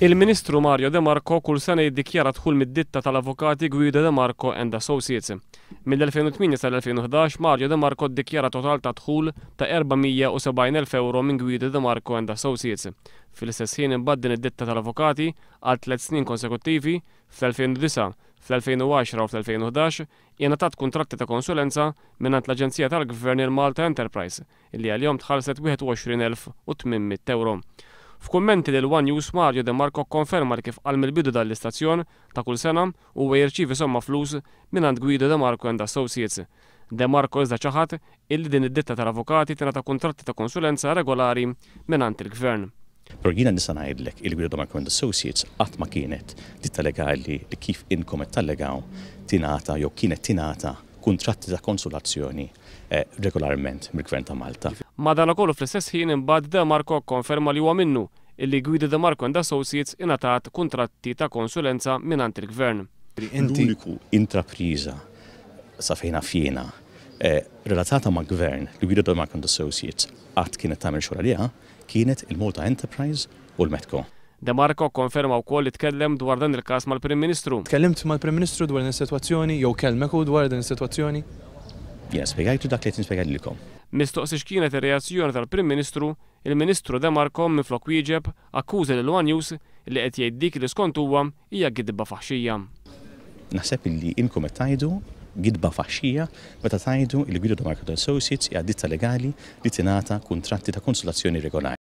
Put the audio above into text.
Il-Ministru Mario De Marco kull sena jiddikjara dħul mid-ditta tal-avukati Guido De Marco and Associates. Mill-2008 sal-2011 Mario De Marco ddikjara total ta' dħul ta' 470,000 euro minn Guido De Marco and Associates. Fil-istess ħin imbagħad din id-ditta tal-avukati għal 3 snin konsekuttivi fl-2009, fl-2010 u fl-2011 ingħatat kuntratti ta' konsulenza mingħand l-Aġenzija tal-Gvern il-Malta Enterprise illi għalihom tħallset 21,800 euro. F'kummenti lil One News Mario De Marco konferma li kif qal mill-bidu dal-istazzjon ta' kull sena huwa jirċievi somma flus mingħand Guido De Marco and Associates. De Marco iżda ċaħat illi din id-ditta tal-avukati tingħata kuntratti ta' konsulenza regolari mingħand il-Gvern. Però jiena nista' ngħidlek il-Guido De Marco and Associates qatt ma kienet ditta legali li kif inkom qed tallegaw tingħata jew kienet tingħata kuntratti ta' konsulazzjoni regolarment mill-Gvern ta' Malta. Madankollu fl-istess ħin imbagħad De Marco konferma li huwa minnu illi Guido De Marco and Associates ingħatat kuntratti ta' konsulenza mingħand il-Gvern. L-uniku intrapriża sa fejna fjena relatata ma' Gvern li Guido De Marco and Associates qatt kienet tagħmel xogħol għaliha kienet il-Malta Enterprise u l-Metco. De Marco konferma wkoll li tkellem dwar dan il-każ mal-Prim Ministru. Tkellimt mal-Prim Ministru dwar din is-sitwazzjoni jew kellmek hu dwar din is-sitwazzjoni? Jien spjegajtu dak li qed nispjegalilkom. Mistoqsi x'kienet ir-reazzjoni tal-Prim Ministru, il-Ministru De Marco minflok wieġeb akkuża lil One News li qed jgħid dik li skont huwa hija gidba faħxija. Naħseb illi inkom qed tgħidu gidba faħxija meta tgħidu li Guido De Marco and Associates hija ditta legali li tingħata kuntratti ta' konsulazzjoni regolari.